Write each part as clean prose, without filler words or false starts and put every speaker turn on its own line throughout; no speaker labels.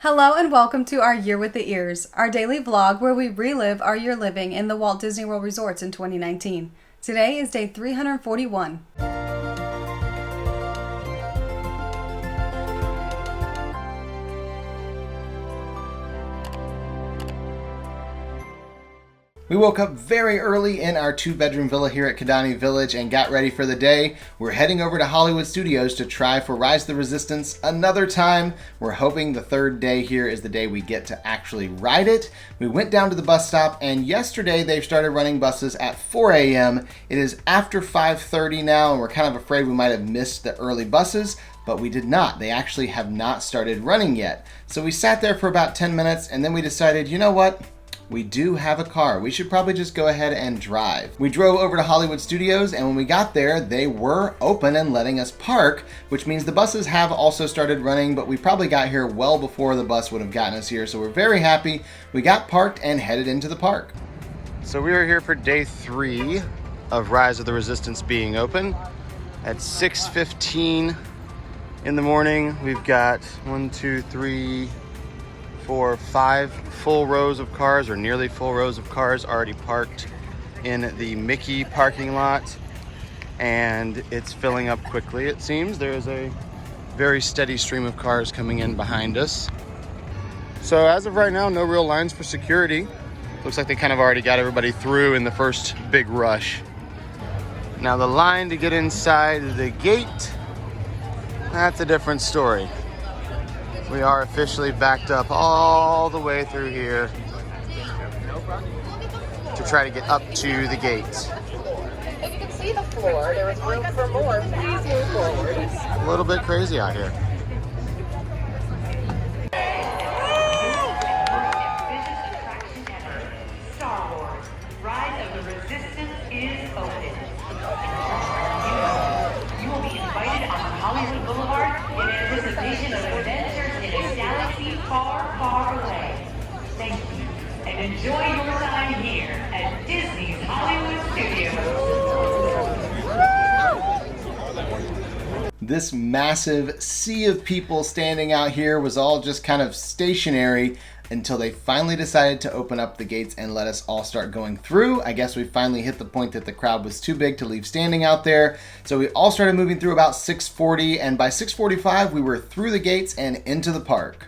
Hello and welcome to our Year with the Ears, our daily vlog where we relive our year living in the Walt Disney World resorts in 2019. Today is day 341.
We woke up very early in our two-bedroom villa here at Kidani Village and got ready for the day. We're heading over to Hollywood Studios to try for Rise of the Resistance another time. We're hoping the third day here is the day we get to actually ride it. We went down to the bus stop, and yesterday they've started running buses at 4 a.m. It is after 5:30 now, and we're kind of afraid we might have missed the early buses, but we did not. They actually have not started running yet. So we sat there for about 10 minutes, and then we decided, you know what? We do have a car. We should probably just go ahead and drive. We drove over to Hollywood Studios, and when we got there, they were open and letting us park, which means the buses have also started running, but we probably got here well before the bus would have gotten us here, so we're very happy. We got parked and headed into the park. So we are here for day 3 of Rise of the Resistance being open. At 6:15 in the morning, we've got 5 full rows of cars, or nearly full rows of cars, already parked in the Mickey parking lot, and it's filling up quickly, it seems. There is a very steady stream of cars coming in behind us. So as of right now, no real lines for security. Looks like they kind of already got everybody through in the first big rush. Now the line to get inside the gate, that's a different story. We are officially backed up all the way through here to try to get up to the gate.
As you can see the floor, there is room for more. Please move forward.
A little bit crazy out here.
Star Wars, Rise of the Resistance is open. You will be invited on Hollywood Boulevard in anticipation of adventures in a galaxy far, far away. Thank you, and enjoy your time here at Disney's Hollywood Studios.
This massive sea of people standing out here was all just kind of stationary until they finally decided to open up the gates and let us all start going through. I guess we finally hit the point that the crowd was too big to leave standing out there. So we all started moving through about 6:40, and by 6:45 we were through the gates and into the park.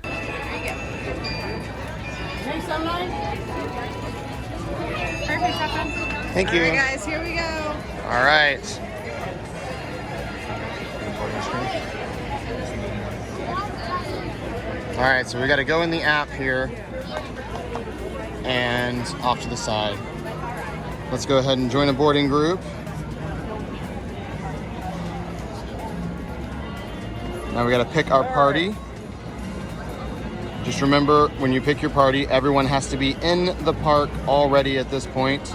Thank you.
All right, guys, here we go.
All right. All right, so we got to go in the app here and off to the side. Let's go ahead and join a boarding group. Now we got to pick our party. Just remember, when you pick your party, everyone has to be in the park already at this point.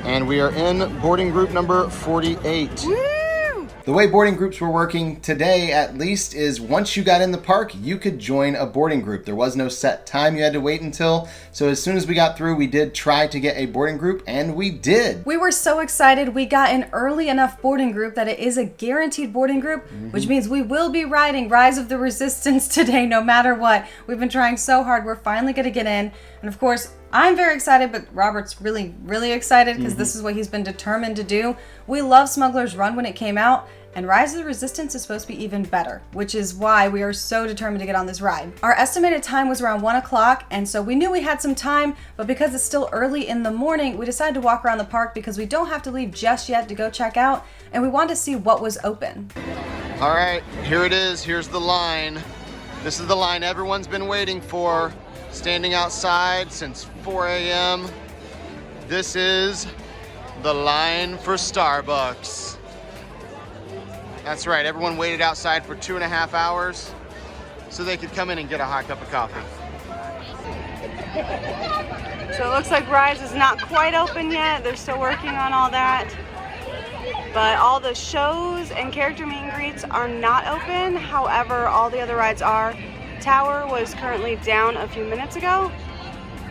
And we are in boarding group number 48.
Woo!
The way boarding groups were working today, at least, is once you got in the park, you could join a boarding group. There was no set time you had to wait until. So as soon as we got through, we did try to get a boarding group, and we did.
We were so excited. We got an early enough boarding group that it is a guaranteed boarding group, which means we will be riding Rise of the Resistance today no matter what. We've been trying so hard. We're finally going to get in. And of course, I'm very excited, but Robert's really, really excited because this is what he's been determined to do. We love Smuggler's Run when it came out, and Rise of the Resistance is supposed to be even better, which is why we are so determined to get on this ride. Our estimated time was around 1 o'clock, and so we knew we had some time, but because it's still early in the morning, we decided to walk around the park because we don't have to leave just yet to go check out, and we wanted to see what was open.
All right, here it is. Here's the line. This is the line everyone's been waiting for, standing outside since 4 a.m. This is the line for Starbucks. That's right, everyone waited outside for 2.5 hours so they could come in and get a hot cup of coffee.
So it looks like Rise is not quite open yet. They're still working on all that. But all the shows and character meet and greets are not open. However, all the other rides are. Tower was currently down a few minutes ago,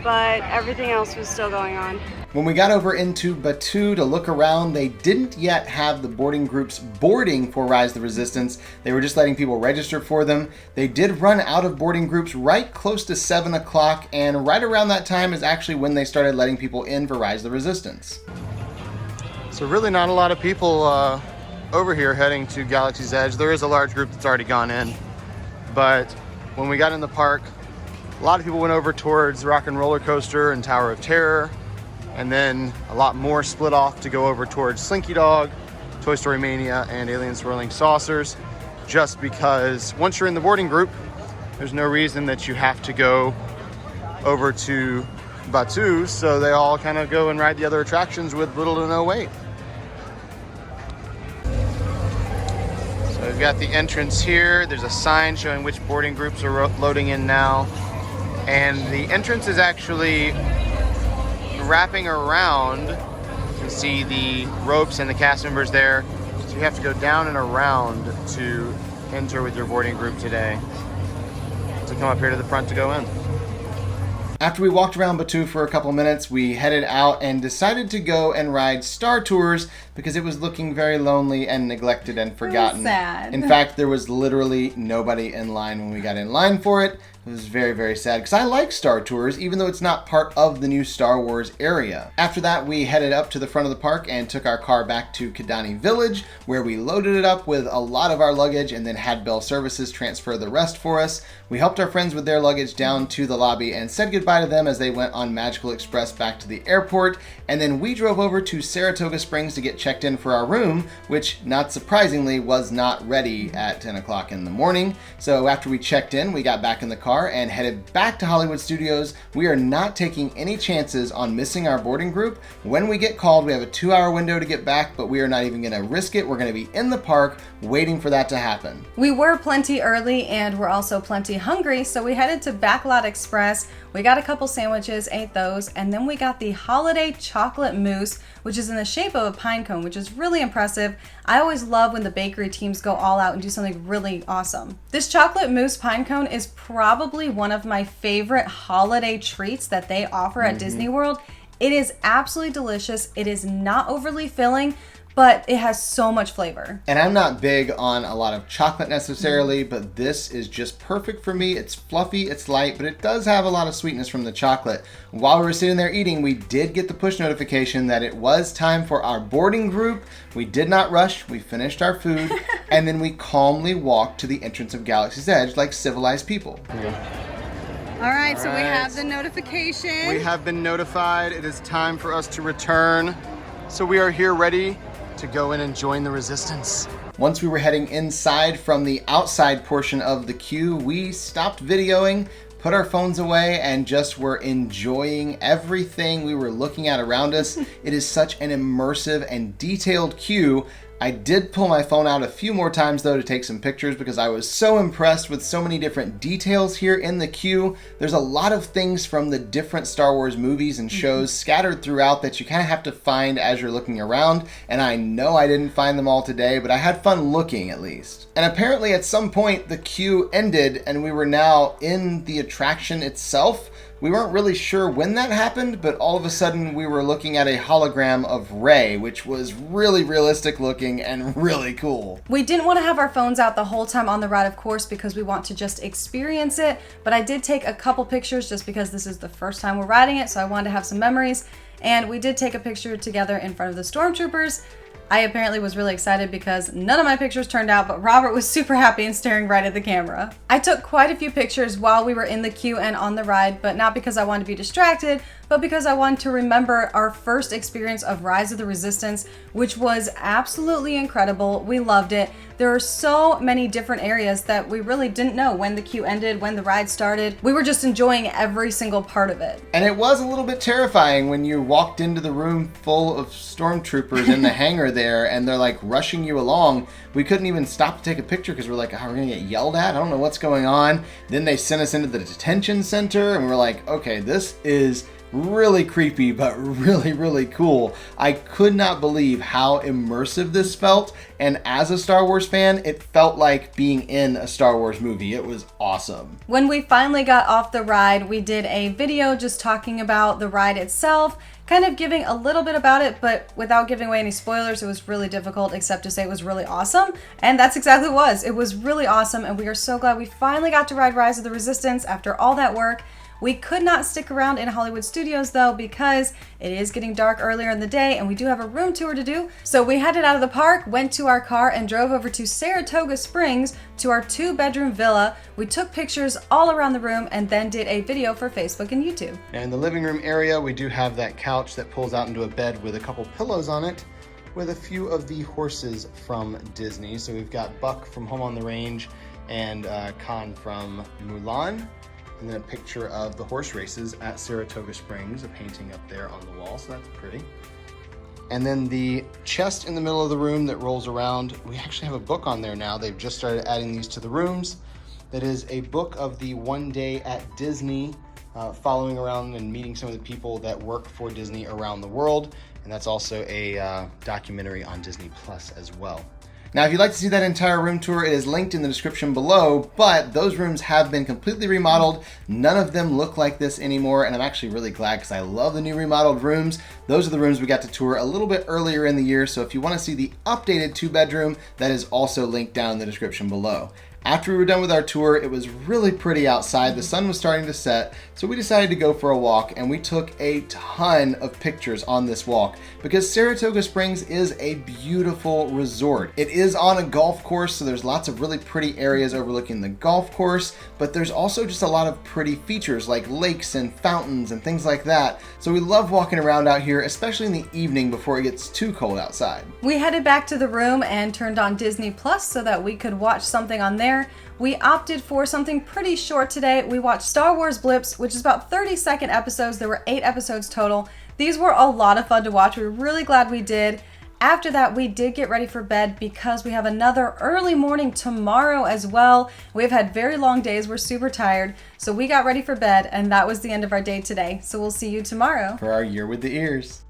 but everything else was still going on.
When we got over into Batuu to look around, they didn't yet have the boarding groups boarding for Rise of the Resistance. They were just letting people register for them. They did run out of boarding groups right close to 7 o'clock, and right around that time is actually when they started letting people in for Rise of the Resistance. So really not a lot of people over here heading to Galaxy's Edge. There is a large group that's already gone in, but when we got in the park, a lot of people went over towards Rock and Roller Coaster and Tower of Terror, and then a lot more split off to go over towards Slinky Dog, Toy Story Mania, and Alien Swirling Saucers, just because once you're in the boarding group, there's no reason that you have to go over to Batuu, so they all kind of go and ride the other attractions with little to no wait. So we've got the entrance here. There's a sign showing which boarding groups are loading in now, and the entrance is actually wrapping around. You can see the ropes and the cast members there. So you have to go down and around to enter with your boarding group today. So come up here to the front to go in. After we walked around Batuu for a couple minutes, we headed out and decided to go and ride Star Tours because it was looking very lonely and neglected and forgotten.
Sad.
In fact, there was literally nobody in line when we got in line for it. It was very, very sad because I like Star Tours, even though it's not part of the new Star Wars area. After that, we headed up to the front of the park and took our car back to Kidani Village, where we loaded it up with a lot of our luggage and then had Bell Services transfer the rest for us. We helped our friends with their luggage down to the lobby and said goodbye to them as they went on Magical Express back to the airport. And then we drove over to Saratoga Springs to get checked in for our room, which, not surprisingly, was not ready at 10 o'clock in the morning. So after we checked in, we got back in the car and headed back to Hollywood Studios. We are not taking any chances on missing our boarding group. When we get called, we have a 2-hour window to get back, but we are not even going to risk it. We're going to be in the park waiting for that to happen.
We were plenty early and we're also plenty hungry, so we headed to Backlot Express. We got a couple sandwiches, ate those, and then we got the holiday chocolate mousse, which is in the shape of a pine cone, which is really impressive. I always love when the bakery teams go all out and do something really awesome. This chocolate mousse pine cone is probably one of my favorite holiday treats that they offer at Disney World. It is absolutely delicious. It is not overly filling, but it has so much flavor.
And I'm not big on a lot of chocolate necessarily, but this is just perfect for me. It's fluffy, it's light, but it does have a lot of sweetness from the chocolate. While we were sitting there eating, we did get the push notification that it was time for our boarding group. We did not rush, we finished our food, and then we calmly walked to the entrance of Galaxy's Edge like civilized people.
All right, so we have the notification.
We have been notified. It is time for us to return. So we are here ready to go in and join the Resistance. Once we were heading inside from the outside portion of the queue, we stopped videoing, put our phones away, and just were enjoying everything we were looking at around us. It is such an immersive and detailed queue. I did pull my phone out a few more times though to take some pictures because I was so impressed with so many different details here in the queue. There's a lot of things from the different Star Wars movies and shows scattered throughout that you kind of have to find as you're looking around, and I know I didn't find them all today, but I had fun looking at least. And apparently at some point the queue ended and we were now in the attraction itself. We weren't really sure when that happened, but all of a sudden we were looking at a hologram of Rey, which was really realistic looking and really cool.
We didn't want to have our phones out the whole time on the ride, of course, because we want to just experience it, but I did take a couple pictures just because this is the first time we're riding it, so I wanted to have some memories, and we did take a picture together in front of the stormtroopers. I apparently was really excited because none of my pictures turned out, but Robert was super happy and staring right at the camera. I took quite a few pictures while we were in the queue and on the ride, but not because I wanted to be distracted, but because I wanted to remember our first experience of Rise of the Resistance, which was absolutely incredible. We loved it. There are so many different areas that we really didn't know when the queue ended, when the ride started. We were just enjoying every single part of it.
And it was a little bit terrifying when you walked into the room full of stormtroopers in the hangar there and they're like rushing you along. We couldn't even stop to take a picture because we're like, oh, we're gonna get yelled at? I don't know what's going on. Then they sent us into the detention center and we were like, okay, this is Really creepy, but really, really cool. I could not believe how immersive this felt, and as a Star Wars fan, it felt like being in a Star Wars movie. It was awesome.
When we finally got off the ride, we did a video just talking about the ride itself, kind of giving a little bit about it, but without giving away any spoilers. It was really difficult, except to say it was really awesome, and that's exactly what it was. It was really awesome, and we are so glad we finally got to ride Rise of the Resistance after all that work. We could not stick around in Hollywood Studios though, because it is getting dark earlier in the day and we do have a room tour to do. So we headed out of the park, went to our car, and drove over to Saratoga Springs to our 2-bedroom villa. We took pictures all around the room and then did a video for Facebook and YouTube.
And in the living room area, we do have that couch that pulls out into a bed with a couple pillows on it, with a few of the horses from Disney. So we've got Buck from Home on the Range and Khan from Mulan. And then a picture of the horse races at Saratoga Springs, a painting up there on the wall, so that's pretty. And then the chest in the middle of the room that rolls around, we actually have a book on there now. They've just started adding these to the rooms. That is a book of the one day at Disney, following around and meeting some of the people that work for Disney around the world. And that's also a documentary on Disney Plus as well. Now, if you'd like to see that entire room tour, it is linked in the description below, but those rooms have been completely remodeled. None of them look like this anymore, and I'm actually really glad because I love the new remodeled rooms. Those are the rooms we got to tour a little bit earlier in the year, so if you want to see the updated 2-bedroom, that is also linked down in the description below. After we were done with our tour, it was really pretty outside. The sun was starting to set, so we decided to go for a walk, and we took a ton of pictures on this walk because Saratoga Springs is a beautiful resort. It is on a golf course, so there's lots of really pretty areas overlooking the golf course, but there's also just a lot of pretty features like lakes and fountains and things like that. So we love walking around out here, especially in the evening before it gets too cold outside.
We headed back to the room and turned on Disney Plus so that we could watch something on there. We opted for something pretty short today. We watched Star Wars Blips, which is about 30-second episodes. There were 8 episodes total. These were a lot of fun to watch. We were really glad we did. After that, we did get ready for bed because we have another early morning tomorrow as well. We've had very long days. We're super tired. So we got ready for bed, and that was the end of our day today. So we'll see you tomorrow
For our Year with the Ears.